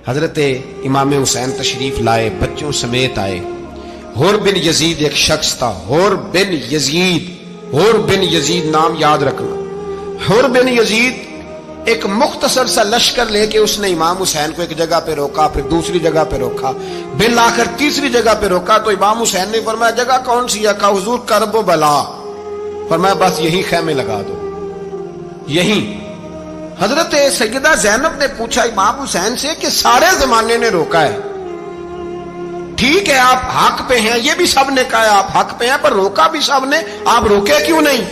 حضرت امام حسین تشریف لائے، بچوں سمیت آئے۔ حر بن یزید ایک شخص تھا، حر بن یزید، حر بن یزید نام یاد رکھنا۔ حر بن یزید ایک مختصر سا لشکر لے کے اس نے امام حسین کو ایک جگہ پہ روکا، پھر دوسری جگہ پہ روکا، بالآخر تیسری جگہ پہ روکا تو امام حسین نے فرمایا جگہ کون سی ہے؟ کہا حضور کرب و بلا۔ فرمایا بس یہی خیمے لگا دو، یہی۔ حضرت سیدہ زینب نے پوچھا امام حسین سے کہ سارے زمانے نے روکا ہے، ٹھیک ہے آپ حق پہ ہیں، یہ بھی سب نے کہا آپ حق پہ ہیں، پر روکا بھی سب نے، آپ روکے کیوں نہیں؟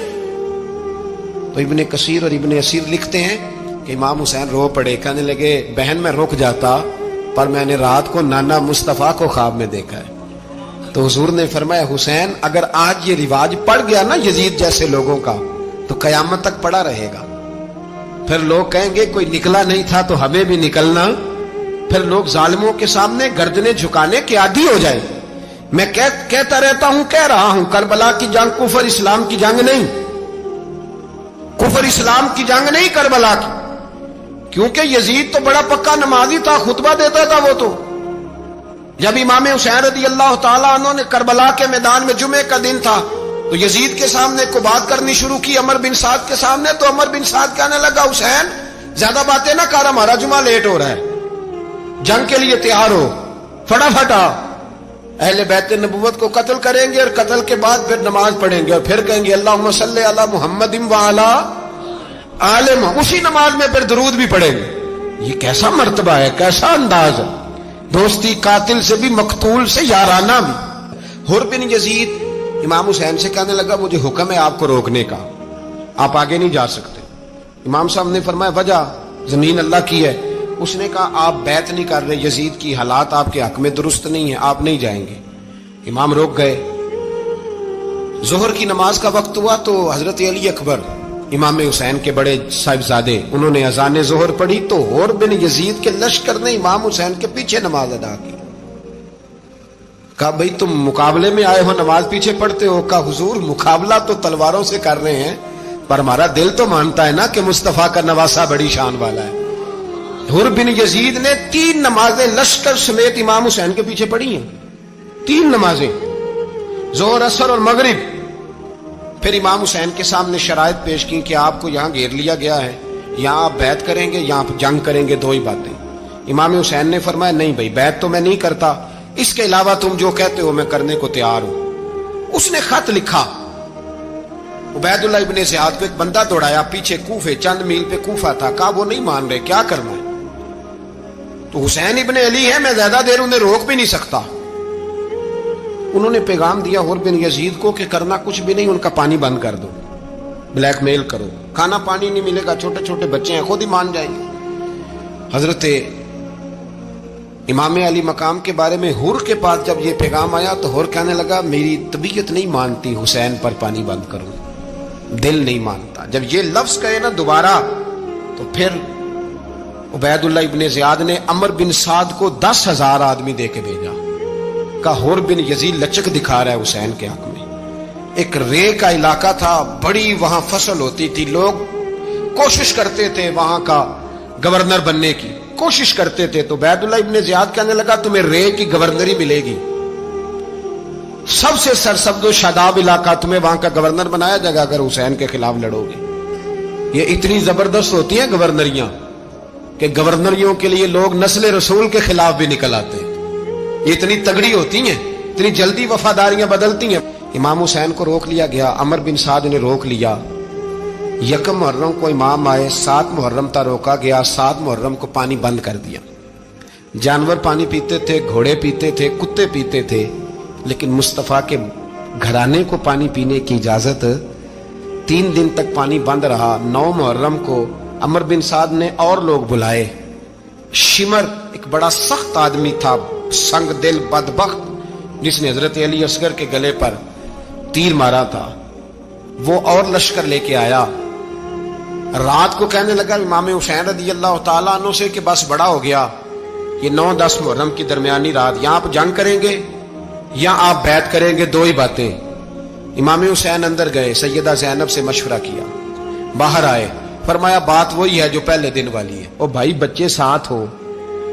تو ابن کثیر اور ابن اسیر لکھتے ہیں کہ امام حسین رو پڑے، کہنے لگے بہن میں رک جاتا پر میں نے رات کو نانا مصطفیٰ کو خواب میں دیکھا ہے۔ تو حضور نے فرمایا حسین اگر آج یہ رواج پڑ گیا نا یزید جیسے لوگوں کا تو قیامت تک پڑا رہے گا، پھر لوگ کہیں گے کوئی نکلا نہیں تھا تو ہمیں بھی نکلنا، پھر لوگ ظالموں کے سامنے گردنیں جھکانے کے عادی ہو جائیں۔ میں کہتا رہتا ہوں، کہہ رہا ہوں، کربلا کی جنگ کفر اسلام کی جنگ نہیں، کفر اسلام کی جنگ نہیں کربلا کی، کیونکہ یزید تو بڑا پکا نمازی تھا، خطبہ دیتا تھا وہ تو۔ جب امام حسین رضی اللہ تعالیٰ عنہ نے کربلا کے میدان میں جمعے کا دن تھا تو یزید کے سامنے کو بات کرنی شروع کی، عمر بن سعد کے سامنے، تو عمر بن سعد کہنے لگا حسین زیادہ باتیں نہ کر، ہمارا جمعہ لیٹ ہو رہا ہے، جنگ کے لیے تیار ہو، فٹافٹ آ۔ اہل بیت نبوت کو قتل کریں گے اور قتل کے بعد پھر نماز پڑھیں گے اور پھر کہیں گے اللہم صلی علی محمد وعلی آل محمد، اسی نماز میں پھر درود بھی پڑھیں گے۔ یہ کیسا مرتبہ ہے، کیسا انداز ہے، دوستی قاتل سے بھی مقتول سے یارانہ بھی۔ حر بن یزید امام حسین سے کہنے لگا مجھے حکم ہے آپ کو روکنے کا، آپ آگے نہیں جا سکتے۔ امام صاحب نے فرمایا وجہ؟ زمین اللہ کی ہے۔ اس نے کہا آپ بیعت نہیں کر رہے، یزید کی حالات آپ کے حق میں درست نہیں ہیں، آپ نہیں جائیں گے۔ امام روک گئے۔ ظہر کی نماز کا وقت ہوا تو حضرت علی اکبر امام حسین کے بڑے صاحبزادے انہوں نے اذان ظہر پڑھی تو حر بن یزید کے لشکر نے امام حسین کے پیچھے نماز ادا کی۔ کہا بھئی تم مقابلے میں آئے ہو، نماز پیچھے پڑھتے ہو؟ کہا حضور مقابلہ تو تلواروں سے کر رہے ہیں پر ہمارا دل تو مانتا ہے نا کہ مصطفیٰ کا نواسہ بڑی شان والا ہے۔ حر بن یزید نے 3 نمازیں لشکر سمیت امام حسین کے پیچھے پڑھی ہیں، 3 نمازیں، ظہر اثر اور مغرب۔ پھر امام حسین کے سامنے شرائط پیش کی کہ آپ کو یہاں گھیر لیا گیا ہے، یہاں آپ بیعت کریں گے، یہاں جنگ کریں گے، 2 ہی باتیں۔ امام حسین نے فرمایا نہیں بھائی بیعت تو میں نہیں کرتا، اس کے علاوہ تم جو کہتے ہو میں کرنے کو تیار ہوں۔ اس نے خط لکھا، عبید اللہ ابن زیاد کو ایک بندہ دوڑایا پیچھے کوفے، چند میل پہ کوفہ تھا، کہا وہ نہیں مان رہے، کیا کرنا ہے؟ تو حسین ابن علی ہے، میں زیادہ دیر انہیں روک بھی نہیں سکتا۔ انہوں نے پیغام دیا حر بن یزید کو کہ کرنا کچھ بھی نہیں، ان کا پانی بند کر دو، بلیک میل کرو، کھانا پانی نہیں ملے گا، چھوٹے چھوٹے بچے ہیں، خود ہی مان جائیں گے۔ حضرت امام علی مقام کے بارے میں حر کے پاس جب یہ پیغام آیا تو حر کہنے لگا میری طبیعت نہیں مانتی حسین پر پانی بند کروں، دل نہیں مانتا۔ جب یہ لفظ کہے نا دوبارہ تو پھر عبید اللہ ابن زیاد نے عمر بن سعد کو 10,000 آدمی دے کے بھیجا، کہا حر بن یزید لچک دکھا رہا ہے حسین کے حق میں۔ ایک رے کا علاقہ تھا، بڑی وہاں فصل ہوتی تھی، لوگ کوشش کرتے تھے وہاں کا گورنر بننے کی، کوشش کرتے تھے۔ تو عبید اللہ ابن زیاد کہنے لگا تمہیں رے کی گورنری ملے گی، سب سے سرسبز و شاداب علاقہ، تمہیں وہاں کا گورنر بنایا جائے گا اگر حسین کے خلاف لڑو گے۔ یہ اتنی زبردست ہوتی ہیں گورنریاں کہ گورنریوں کے لیے لوگ نسل رسول کے خلاف بھی نکل آتے ہیں، یہ اتنی تگڑی ہوتی ہیں، اتنی جلدی وفاداریاں بدلتی ہیں۔ امام حسین کو روک لیا گیا، عمر بن سعد نے روک لیا۔ 1 محرم کو امام آئے، 7 محرم تا روکا گیا، 7 محرم کو پانی بند کر دیا۔ جانور پانی پیتے تھے، گھوڑے پیتے تھے، کتے پیتے تھے، لیکن مصطفیٰ کے گھرانے کو پانی پینے کی اجازت 3 دن تک پانی بند رہا۔ 9 محرم کو عمر بن سعد نے اور لوگ بلائے۔ شمر ایک بڑا سخت آدمی تھا، سنگ دل بدبخت، جس نے حضرت علی اصغر کے گلے پر تیر مارا تھا، وہ اور لشکر لے کے آیا۔ رات کو کہنے لگا امام حسین رضی اللہ تعالیٰ عنہ سے کہ بس بڑا ہو گیا، یہ 9-10 محرم کی درمیانی رات، یہاں آپ جنگ کریں گے یا آپ بیعت کریں گے، 2 ہی باتیں۔ امام حسین اندر گئے، سیدہ زینب سے مشورہ کیا، باہر آئے، فرمایا بات وہی ہے جو پہلے دن والی ہے۔ او بھائی بچے ساتھ ہو،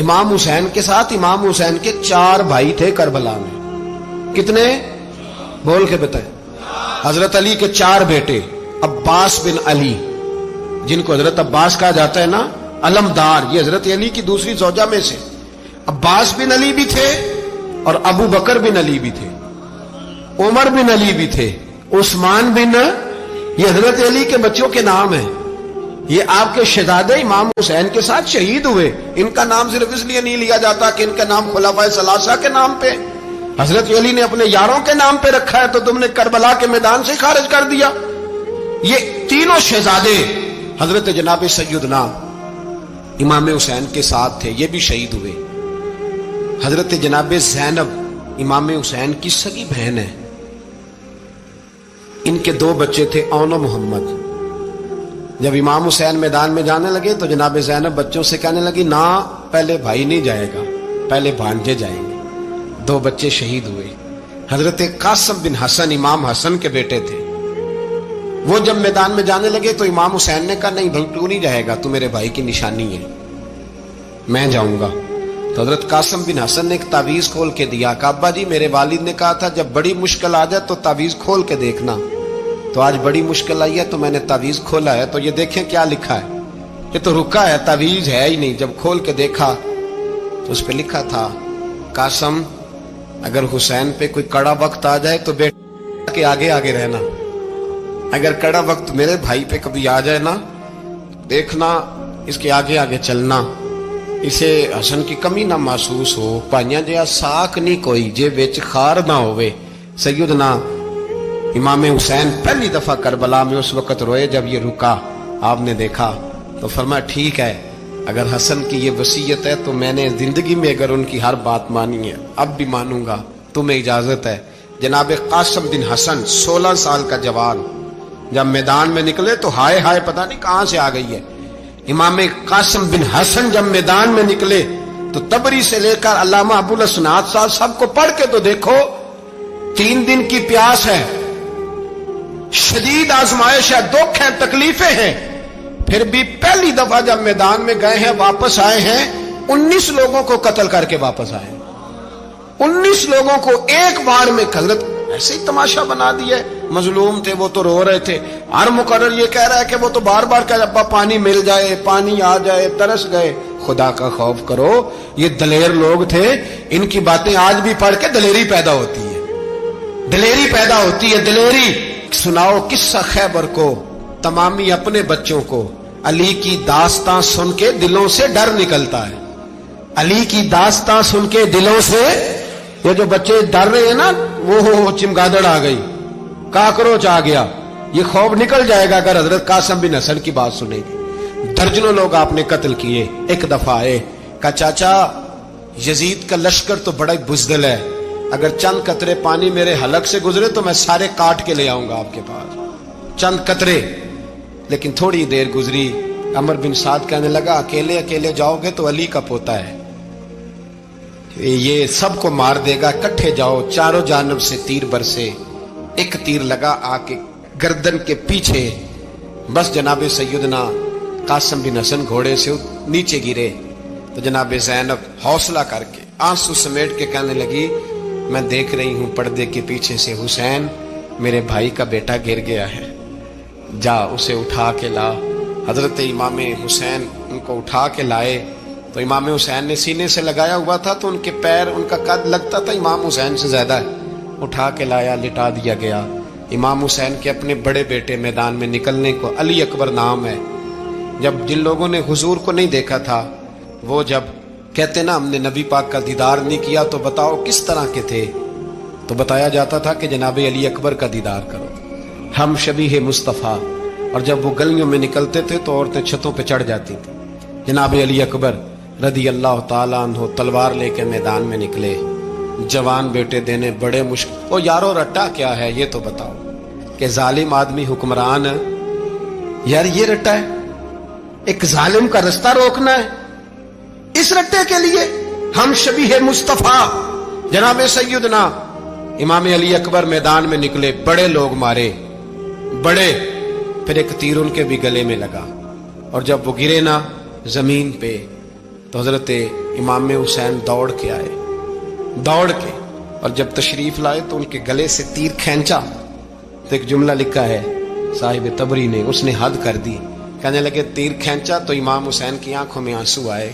امام حسین کے ساتھ امام حسین کے 4 بھائی تھے کربلا میں. کتنے؟ بول کے بتائیں. حضرت علی کے 4 بیٹے، عباس بن علی جن کو حضرت عباس کہا جاتا ہے نا، علمدار، یہ حضرت علی کی دوسری زوجہ میں سے. عباس بن علی بھی تھے اور ابو بکر بن علی بھی تھے، عمر بن علی بھی تھے، عثمان بن، یہ حضرت علی کے بچوں کے نام ہیں. یہ آپ کے شہزادے امام حسین کے ساتھ شہید ہوئے. ان کا نام صرف اس لیے نہیں لیا جاتا کہ ان کا نام خلفائے ثلاثہ کے نام پہ، حضرت علی نے اپنے یاروں کے نام پہ رکھا ہے تو تم نے کربلا کے میدان سے خارج کر دیا. یہ تینوں شہزادے حضرت جناب سیدنا امام حسین کے ساتھ تھے، یہ بھی شہید ہوئے. حضرت جناب زینب امام حسین کی سگی بہن ہے. ان کے 2 بچے تھے، اون و محمد. جب امام حسین میدان میں جانے لگے تو جناب زینب بچوں سے کہنے لگی، نہ پہلے بھائی نہیں جائے گا، پہلے بھانجے جائیں گے. 2 بچے شہید ہوئے. حضرت قاسم بن حسن امام حسن کے بیٹے تھے. وہ جب میدان میں جانے لگے تو امام حسین نے کہا، نہیں بھائی تو نہیں جائے گا، تو میرے بھائی کی نشانی ہے، میں جاؤں گا. تو حضرت قاسم بن حسن نے ایک تعویذ کھول کے دیا کہ ابا جی میرے والد نے کہا تھا جب بڑی مشکل آ جائے تو تعویذ کھول کے دیکھنا. تو آج بڑی مشکل آئی ہے تو میں نے تعویذ کھولا ہے، تو یہ دیکھیں کیا لکھا ہے. یہ تو رکا ہے، تعویذ ہے ہی نہیں. جب کھول کے دیکھا تو اس پہ لکھا تھا، قاسم اگر حسین پہ کوئی کڑا وقت آ جائے تو بیٹا کے آگے آگے رہنا، اگر کڑا وقت میرے بھائی پہ کبھی آ جائے نا، دیکھنا اس کے آگے آگے چلنا، اسے حسن کی کمی نہ محسوس ہو. پائیاں جہاں ساکھ نہیں کوئی جے وچ خار نہ ہوئے. سیدنا امام حسین پہلی دفعہ کربلا میں اس وقت روئے جب یہ رکا. آپ نے دیکھا تو فرمایا ٹھیک ہے، اگر حسن کی یہ وصیت ہے تو میں نے زندگی میں اگر ان کی ہر بات مانی ہے اب بھی مانوں گا، تمہیں اجازت ہے. جناب قاسم بن حسن 16 سال کا جوان جب میدان میں نکلے تو ہائے ہائے پتہ نہیں کہاں سے آ گئی ہے. امام قاسم بن حسن جب میدان میں نکلے تو تبری سے لے کر علامہ ابو الاسناد صاحب سب کو پڑھ کے تو دیکھو. 3 دن کی پیاس ہے، شدید آزمائش ہے، دکھ ہے، تکلیفیں ہیں، پھر بھی پہلی دفعہ جب میدان میں گئے ہیں واپس آئے ہیں 19 لوگوں کو قتل کر کے واپس آئے. 19 لوگوں کو ایک بار میں. حضرت ایسے ہی تماشا بنا دیا. مظلوم تھے وہ تو رو رہے تھے. ہر مقرر یہ کہہ رہا ہے کہ وہ تو بار بار کہ ابا پانی مل جائے، پانی آ جائے، ترس گئے. خدا کا خوف کرو، یہ دلیر لوگ تھے. ان کی باتیں آج بھی پڑھ کے دلیری پیدا ہوتی ہے، دلیری پیدا ہوتی ہے، دلیری. سناؤ قصہ خیبر کو تمامی اپنے بچوں کو. علی کی داستان سن کے دلوں سے ڈر نکلتا ہے. علی کی داستان سن کے دلوں سے یہ جو بچے ڈر رہے ہیں نا، وہ چمگادڑ آ گئی، کاکروچ آ گیا، یہ خوف نکل جائے گا اگر حضرت قاسم بن حسن کی بات سنے گی. درجنوں لوگ آپ نے قتل کیے. ایک دفعہ آئے کہا چاچا یزید کا لشکر تو بڑا بزدل ہے، اگر چند قطرے پانی میرے حلق سے گزرے تو میں سارے کاٹ کے لے آؤں گا آپ کے پاس. چند قطرے. لیکن تھوڑی دیر گزری، عمر بن سعد کہنے لگا اکیلے اکیلے جاؤ گے تو علی کا پوتا ہے، یہ سب کو مار دے گا، کٹھے جاؤ. چاروں جانب سے تیر برسے. ایک تیر لگا آ کے گردن کے پیچھے. بس جناب سیدنا قاسم بن حسن گھوڑے سے نیچے گرے تو جناب زینب حوصلہ کر کے آنسو سمیٹ کے کہنے لگی میں دیکھ رہی ہوں پردے کے پیچھے سے حسین میرے بھائی کا بیٹا گر گیا ہے، جا اسے اٹھا کے لا. حضرت امام حسین ان کو اٹھا کے لائے تو امام حسین نے سینے سے لگایا ہوا تھا تو ان کے پیر، ان کا قد لگتا تھا امام حسین سے زیادہ ہے. اٹھا کے لایا، لٹا دیا گیا. امام حسین کے اپنے بڑے بیٹے میدان میں نکلنے کو، علی اکبر نام ہے. جب جن لوگوں نے حضور کو نہیں دیکھا تھا وہ جب کہتے نا ہم نے نبی پاک کا دیدار نہیں کیا تو بتاؤ کس طرح کے تھے، تو بتایا جاتا تھا کہ جناب علی اکبر کا دیدار کرو، ہم شبیہ مصطفیٰ. اور جب وہ گلیوں میں نکلتے تھے تو عورتیں چھتوں پہ چڑھ جاتی تھیں. جناب علی اکبر رضی اللہ تعالیٰ عنہ تلوار لے کے میدان میں نکلے. جوان بیٹے دینے بڑے مشکل. او یارو رٹا کیا ہے یہ تو بتاؤ کہ ظالم آدمی حکمران ہے. یار یہ رٹا ہے، ایک ظالم کا رستہ روکنا ہے. اس رٹے کے لیے ہم شبیہ مصطفیٰ جناب سیدنا امام علی اکبر میدان میں نکلے. بڑے لوگ مارے، بڑے. پھر ایک تیر ان کے بھی گلے میں لگا اور جب وہ گرے نا زمین پہ تو حضرت امام حسین دوڑ کے آئے، دوڑ کے، اور جب تشریف لائے تو ان کے گلے سے تیر کھینچا تو ایک جملہ لکھا ہے صاحب تبری نے، اس نے حد کر دی، کہنے لگے تیر کھینچا تو امام حسین کی آنکھوں میں آنسو آئے،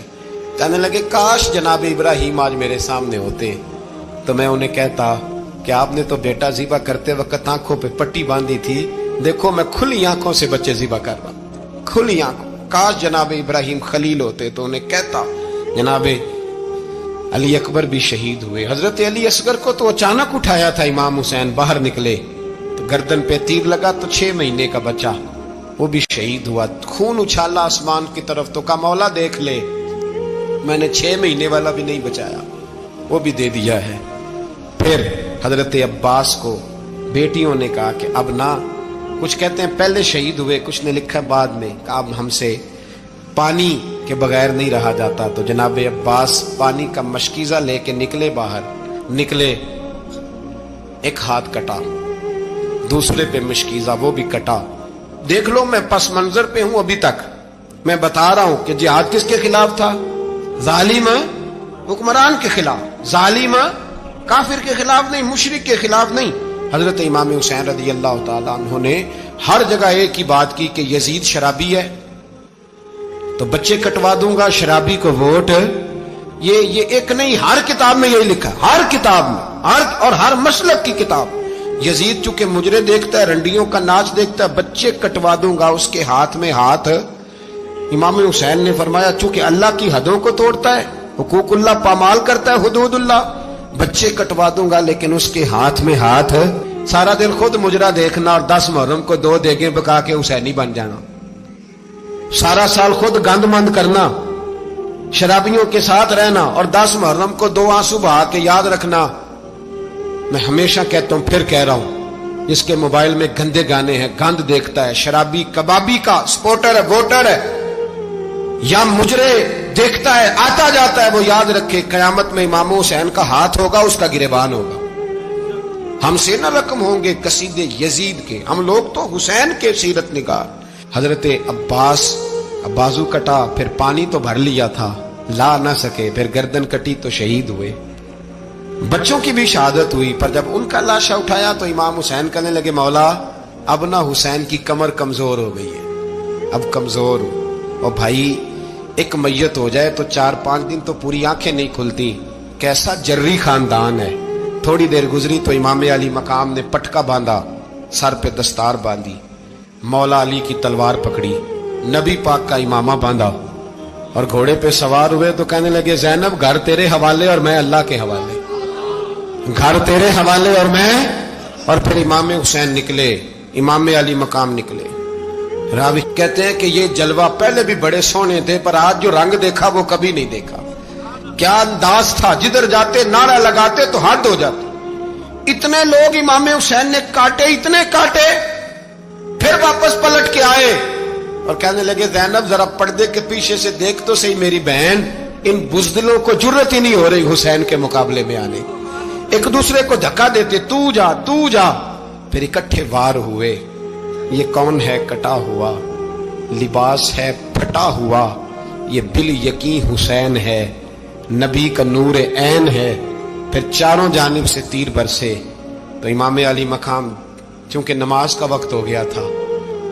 کہنے لگے کاش جناب ابراہیم آج میرے سامنے ہوتے تو میں انہیں کہتا کہ آپ نے تو بیٹا ذبح کرتے وقت آنکھوں پہ پٹی باندھی تھی، دیکھو میں کھلی آنکھوں سے بچے ذبح کر رہا، کھلی آنکھوں، کاش جناب ابراہیم خلیل ہوتے تو انہیں کہتا۔ جناب علی اکبر بھی شہید ہوئے، حضرت علی اصغر کو تو اچانک اٹھایا تھا امام حسین، باہر نکلے تو گردن پہ تیر لگا تو 6 مہینے کا بچہ وہ بھی شہید ہوا، خون اچھالا آسمان کی طرف تو کہا مولا دیکھ لے، میں نے 6 مہینے والا بھی نہیں بچایا، وہ بھی دے دیا ہے۔ پھر حضرت عباس کو بیٹیوں نے کہا کہ اب نہ، کچھ کہتے ہیں پہلے شہید ہوئے، کچھ نے لکھا بعد میں، کہ اب ہم سے پانی کے بغیر نہیں رہا جاتا، تو جناب عباس پانی کا مشکیزہ لے کے نکلے، باہر نکلے، ایک ہاتھ کٹا، دوسرے پہ مشکیزہ وہ بھی کٹا، دیکھ لو میں پس منظر پہ ہوں ابھی تک، میں بتا رہا ہوں کہ جہاد کس کے خلاف تھا؟ ظالم حکمران کے خلاف، ظالم کافر کے خلاف نہیں، مشرک کے خلاف نہیں۔ حضرت امام حسین رضی اللہ تعالیٰ عنہ نے ہر جگہ ایک ہی بات کی کہ یزید شرابی ہے تو بچے کٹوا دوں گا، شرابی کو ووٹ، یہ ایک نہیں، ہر کتاب میں یہی لکھا، ہر کتاب میں، اور ہر مسلک کی کتاب۔ یزید چونکہ مجرے دیکھتا ہے، رنڈیوں کا ناچ دیکھتا ہے، بچے کٹوا دوں گا، اس کے ہاتھ میں ہاتھ۔ امام حسین نے فرمایا چونکہ اللہ کی حدوں کو توڑتا ہے، حقوق اللہ پامال کرتا ہے، حدود اللہ، بچے کٹوا دوں گا لیکن اس کے ہاتھ میں ہاتھ۔ سارا دن خود مجرا دیکھنا اور 10 محرم کو 2 دیگیں پکا کے حسینی بن جانا، سارا سال خود گند مند کرنا، شرابیوں کے ساتھ رہنا اور 10 محرم کو 2 آنسو بہا کے یاد رکھنا۔ میں ہمیشہ کہتا ہوں، پھر کہہ رہا ہوں، جس کے موبائل میں گندے گانے ہیں، گند دیکھتا ہے، شرابی کبابی کا سپورٹر ہے، ووٹر ہے، یا مجرے دیکھتا ہے، آتا جاتا ہے، وہ یاد رکھے قیامت میں امام حسین کا ہاتھ ہوگا، اس کا گریبان ہوگا۔ ہم سے نہ رقم ہوں گے قصیدے یزید کے، ہم لوگ تو حسین کے سیرت نگار۔ حضرت عباس بازو کٹا، پھر پانی تو بھر لیا تھا، لا نہ سکے، پھر گردن کٹی تو شہید ہوئے۔ بچوں کی بھی شہادت ہوئی، پر جب ان کا لاشا اٹھایا تو امام حسین کہنے لگے مولا اب نہ حسین کی کمر کمزور ہو گئی ہے، اب کمزور ہو، اور بھائی ایک میت ہو جائے تو 4-5 دن تو پوری آنکھیں نہیں کھلتی، کیسا جری خاندان ہے۔ تھوڑی دیر گزری تو امام علی مقام نے پٹکا باندھا، سر پہ دستار باندھی، مولا علی کی تلوار پکڑی، نبی پاک کا امامہ باندھا اور گھوڑے پہ سوار ہوئے تو کہنے لگے زینب گھر تیرے حوالے اور میں اللہ کے حوالے، گھر تیرے حوالے اور میں۔ اور پھر امام حسین نکلے، امام علی مقام نکلے۔ راوی کہتے ہیں کہ یہ جلوہ پہلے بھی بڑے سونے تھے، پر آج جو رنگ دیکھا وہ کبھی نہیں دیکھا۔ کیا انداز تھا، جدھر جاتے نعرہ لگاتے تو حد ہو جاتے۔ اتنے لوگ امام حسین نے کاٹے، اتنے کاٹے، پھر واپس پلٹ کے آئے اور کہنے لگے زینب ذرا پردے کے پیچھے سے دیکھ تو صحیح میری بہن، ان بزدلوں کو جرت ہی نہیں ہو رہی حسین کے مقابلے میں آنے، ایک دوسرے کو دھکا دیتے، تو جا تو جا، پھر اکٹھے وار ہوئے۔ یہ کون ہے کٹا ہوا، لباس ہے پھٹا ہوا، یہ بال یقین حسین ہے، نبی کا نور عین ہے۔ پھر چاروں جانب سے تیر برسے تو امام علی مقام چونکہ نماز کا وقت ہو گیا تھا،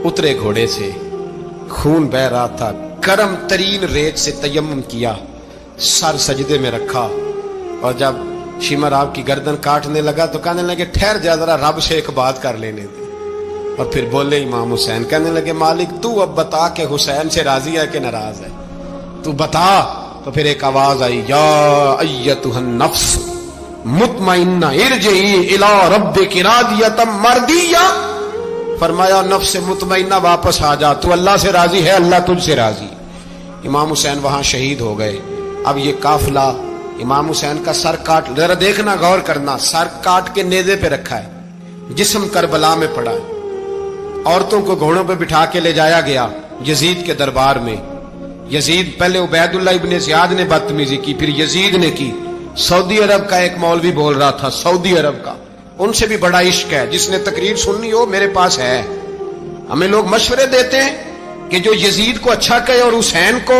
اترے گھوڑے سے، خون بہ رہا تھا، گرم ترین ریت سے تیمم کیا، سر سجدے میں رکھا، اور جب شمر آپ کی گردن کاٹنے لگا تو کہنے لگے ٹھہر جا ذرا رب سے ایک بات کر لینے دے۔ اور پھر بولے امام حسین، کہنے لگے مالک تو اب بتا کہ حسین سے راضی ہے کہ ناراض ہے، تو بتا۔ تو پھر ایک آواز آئی، یا ایتھا النفس مطمئنہ ارجعی الی ربک راضیۃ مرضیہ، فرمایا نفس مطمئنہ واپس آ جا، تو اللہ سے راضی ہے، اللہ تجھ سے راضی۔ امام حسین وہاں شہید ہو گئے۔ اب یہ قافلہ امام حسین کا سر کاٹ، ذرا دیکھنا غور کرنا، سر کاٹ کے نیزے پہ رکھا ہے، جسم کربلا میں پڑا ہے، عورتوں کو گھوڑوں پہ بٹھا کے لے جایا گیا یزید کے دربار میں۔ یزید پہلے عبید اللہ ابن زیاد نے بدتمیزی کی، پھر یزید نے کی۔ سعودی عرب کا ایک مولوی بول رہا تھا، سعودی عرب کا، ان سے بھی بڑا عشق ہے، جس نے تقریر سننی ہو میرے پاس ہے۔ ہمیں لوگ مشورے دیتے ہیں کہ جو یزید کو اچھا کہے اور حسین کو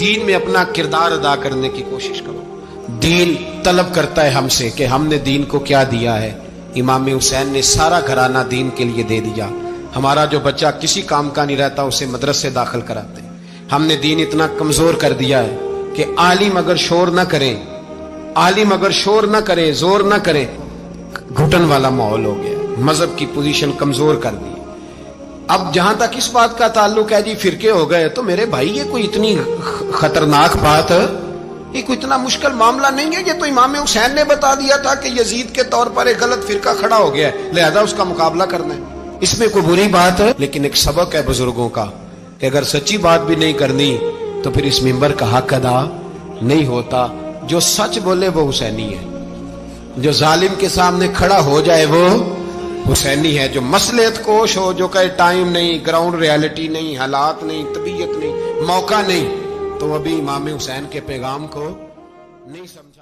دین میں اپنا کردار ادا کرنے کی کوشش کرو. دین طلب کرتا ہے ہم سے کہ ہم نے دین کو کیا دیا ہے. امام حسین نے سارا گھرانہ دین کے لیے دے دیا. ہمارا جو بچہ کسی کام کا نہیں رہتا اسے مدرسے داخل کراتے. ہم نے دین اتنا کمزور کر دیا ہے کہ عالم اگر شور نہ کریں، عالم اگر شور نہ کرے، زور نہ کرے، گھٹن والا ماحول ہو گیا. مذہب کی پوزیشن کمزور کر دی. اب جہاں تک اس بات کا تعلق ہے جی فرقے ہو گئے، تو میرے بھائی یہ کوئی اتنی خطرناک بات ہے، یہ کوئی اتنا مشکل معاملہ نہیں ہے. یہ تو امام حسین نے بتا دیا تھا کہ یزید کے طور پر ایک غلط فرقہ کھڑا ہو گیا ہے، لہذا اس کا مقابلہ کرنا ہے. اس میں کوئی بری بات ہے؟ لیکن ایک سبق ہے بزرگوں کا کہ اگر سچی بات بھی نہیں کرنی تو پھر اس منبر کا حق ادا نہیں ہوتا. جو سچ بولے وہ حسینی ہے، جو ظالم کے سامنے کھڑا ہو جائے وہ حسینی ہے. جو مصلحت کوش ہو، جو کہے ٹائم نہیں، گراؤنڈ ریالٹی نہیں، حالات نہیں، طبیعت نہیں، موقع نہیں، تو ابھی امام حسین کے پیغام کو نہیں سمجھا.